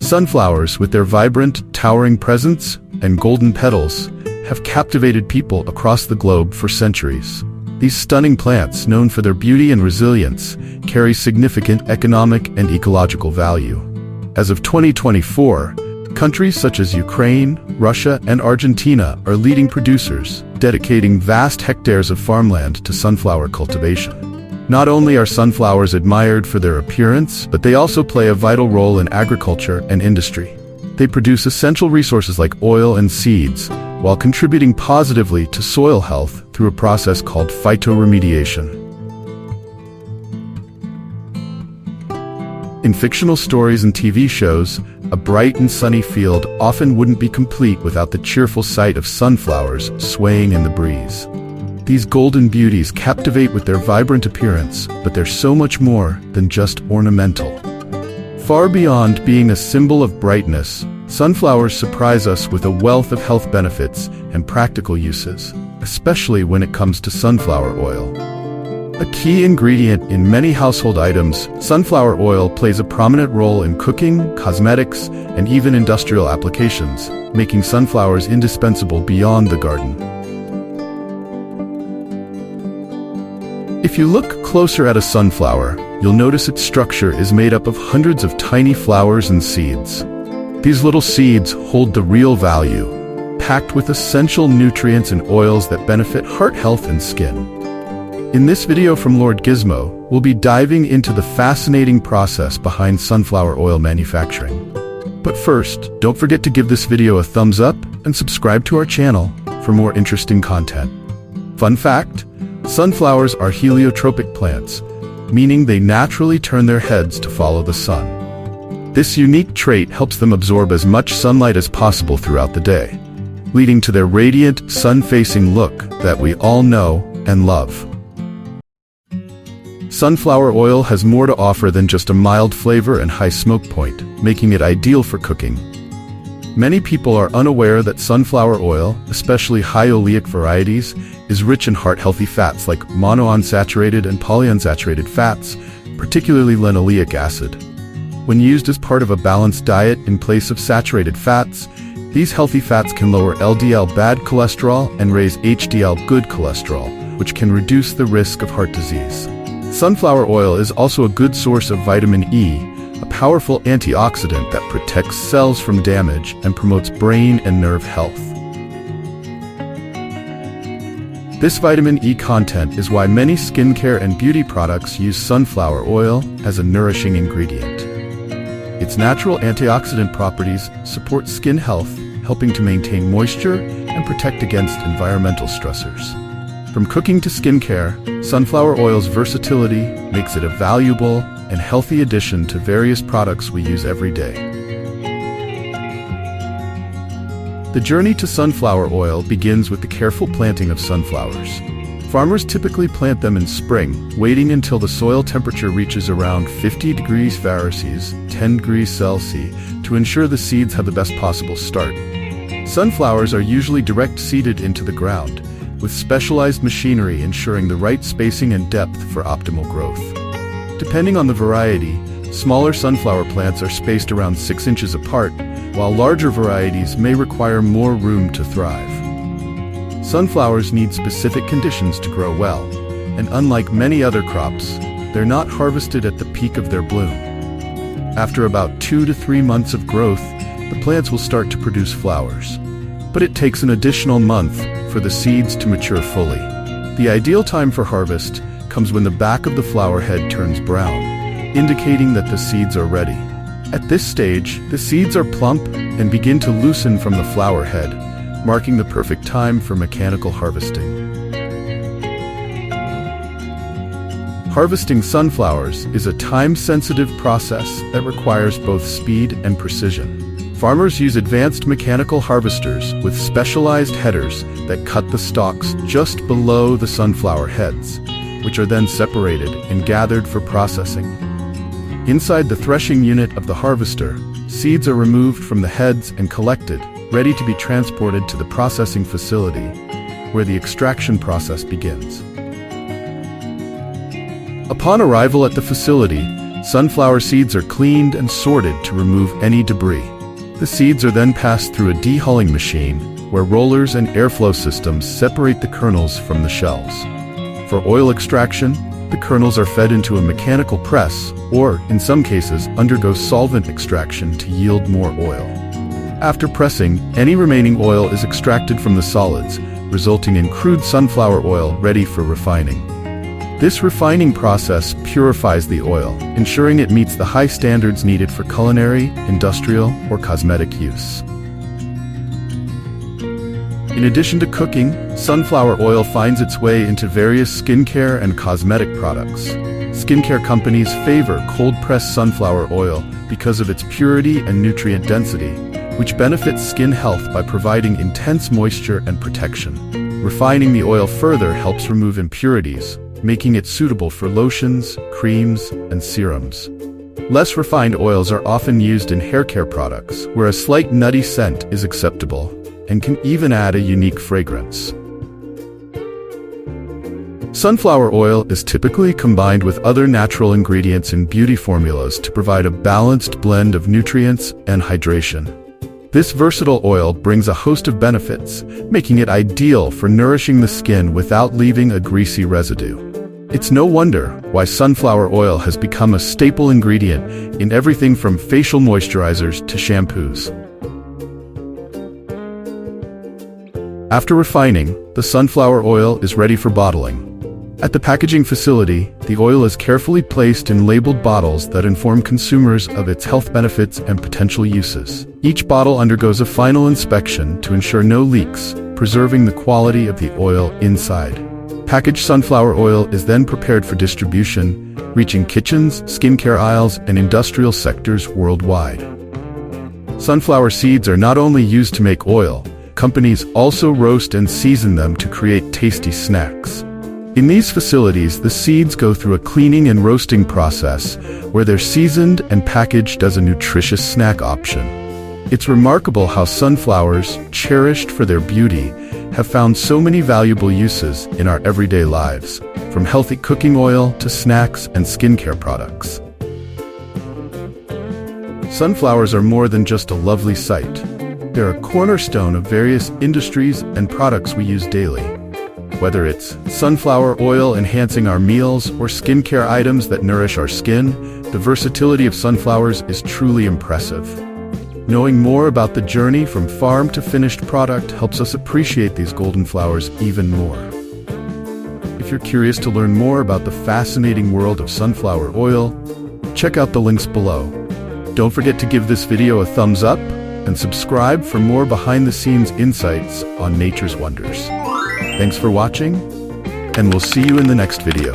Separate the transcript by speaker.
Speaker 1: Sunflowers, with their vibrant, towering presence and golden petals, have captivated people across the globe for centuries. These stunning plants, known for their beauty and resilience, carry significant economic and ecological value. As of 2024, countries such as Ukraine, Russia, and Argentina are leading producers, dedicating vast hectares of farmland to sunflower cultivation. Not only are sunflowers admired for their appearance, but they also play a vital role in agriculture and industry. They produce essential resources like oil and seeds, while contributing positively to soil health through a process called phytoremediation. In fictional stories and TV shows, a bright and sunny field often wouldn't be complete without the cheerful sight of sunflowers swaying in the breeze. These golden beauties captivate with their vibrant appearance, but they're so much more than just ornamental. Far beyond being a symbol of brightness, sunflowers surprise us with a wealth of health benefits and practical uses, especially when it comes to sunflower oil. A key ingredient in many household items, sunflower oil plays a prominent role in cooking, cosmetics, and even industrial applications, making sunflowers indispensable beyond the garden. If you look closer at a sunflower, you'll notice its structure is made up of hundreds of tiny flowers and seeds. These little seeds hold the real value, packed with essential nutrients and oils that benefit heart health and skin. In this video from Lord Gizmo, we'll be diving into the fascinating process behind sunflower oil manufacturing. But first, don't forget to give this video a thumbs up and subscribe to our channel for more interesting content. Fun fact: sunflowers are heliotropic plants, meaning they naturally turn their heads to follow the sun. This unique trait helps them absorb as much sunlight as possible throughout the day, leading to their radiant, sun-facing look that we all know and love. Sunflower oil has more to offer than just a mild flavor and high smoke point, making it ideal for cooking. Many people are unaware that sunflower oil, especially high oleic varieties, is rich in heart-healthy fats like monounsaturated and polyunsaturated fats, particularly linoleic acid. When used as part of a balanced diet in place of saturated fats, these healthy fats can lower LDL bad cholesterol and raise HDL good cholesterol, which can reduce the risk of heart disease. Sunflower oil is also a good source of vitamin E, a powerful antioxidant that protects cells from damage and promotes brain and nerve health. This vitamin E content is why many skincare and beauty products use sunflower oil as a nourishing ingredient. Its natural antioxidant properties support skin health, helping to maintain moisture and protect against environmental stressors. From cooking to skincare, sunflower oil's versatility makes it a valuable and healthy addition to various products we use every day. The journey to sunflower oil begins with the careful planting of sunflowers. Farmers typically plant them in spring, waiting until the soil temperature reaches around 50 degrees Fahrenheit, 10 degrees Celsius, to ensure the seeds have the best possible start. Sunflowers are usually direct seeded into the ground, with specialized machinery ensuring the right spacing and depth for optimal growth. Depending on the variety, smaller sunflower plants are spaced around 6 inches apart, while larger varieties may require more room to thrive. Sunflowers need specific conditions to grow well, and unlike many other crops, they're not harvested at the peak of their bloom. After about 2 to 3 months of growth, the plants will start to produce flowers. But it takes an additional month for the seeds to mature fully. The ideal time for harvest comes when the back of the flower head turns brown, indicating that the seeds are ready. At this stage, the seeds are plump and begin to loosen from the flower head, marking the perfect time for mechanical harvesting. Harvesting sunflowers is a time-sensitive process that requires both speed and precision. Farmers use advanced mechanical harvesters with specialized headers that cut the stalks just below the sunflower heads, which are then separated and gathered for processing. Inside the threshing unit of the harvester, seeds are removed from the heads and collected, ready to be transported to the processing facility, where the extraction process begins. Upon arrival at the facility, Sunflower seeds are cleaned and sorted to remove any debris. The seeds are then passed through a dehulling machine, where rollers and airflow systems separate the kernels from the shells. For oil extraction, the kernels are fed into a mechanical press, or, in some cases, undergo solvent extraction to yield more oil. After pressing, any remaining oil is extracted from the solids, resulting in crude sunflower oil ready for refining. This refining process purifies the oil, ensuring it meets the high standards needed for culinary, industrial, or cosmetic use. In addition to cooking, sunflower oil finds its way into various skincare and cosmetic products. Skincare companies favor cold-pressed sunflower oil because of its purity and nutrient density, which benefits skin health by providing intense moisture and protection. Refining the oil further helps remove impurities, making it suitable for lotions, creams, and serums. Less refined oils are often used in hair care products, where a slight nutty scent is acceptable, and can even add a unique fragrance. Sunflower oil is typically combined with other natural ingredients in beauty formulas to provide a balanced blend of nutrients and hydration. This versatile oil brings a host of benefits, making it ideal for nourishing the skin without leaving a greasy residue. It's no wonder why sunflower oil has become a staple ingredient in everything from facial moisturizers to shampoos. After refining, the sunflower oil is ready for bottling. At the packaging facility, the oil is carefully placed in labeled bottles that inform consumers of its health benefits and potential uses. Each bottle undergoes a final inspection to ensure no leaks, preserving the quality of the oil inside. Packaged sunflower oil is then prepared for distribution, reaching kitchens, skincare aisles, and industrial sectors worldwide. Sunflower seeds are not only used to make oil, companies also roast and season them to create tasty snacks. In these facilities, the seeds go through a cleaning and roasting process where they're seasoned and packaged as a nutritious snack option. It's remarkable how sunflowers, cherished for their beauty, have found so many valuable uses in our everyday lives, from healthy cooking oil to snacks and skincare products. Sunflowers are more than just a lovely sight. They're a cornerstone of various industries and products we use daily. Whether it's sunflower oil enhancing our meals or skincare items that nourish our skin, the versatility of sunflowers is truly impressive. Knowing more about the journey from farm to finished product helps us appreciate these golden flowers even more. If you're curious to learn more about the fascinating world of sunflower oil, check out the links below. Don't forget to give this video a thumbs up and subscribe for more behind-the-scenes insights on nature's wonders. Thanks for watching, and we'll see you in the next video.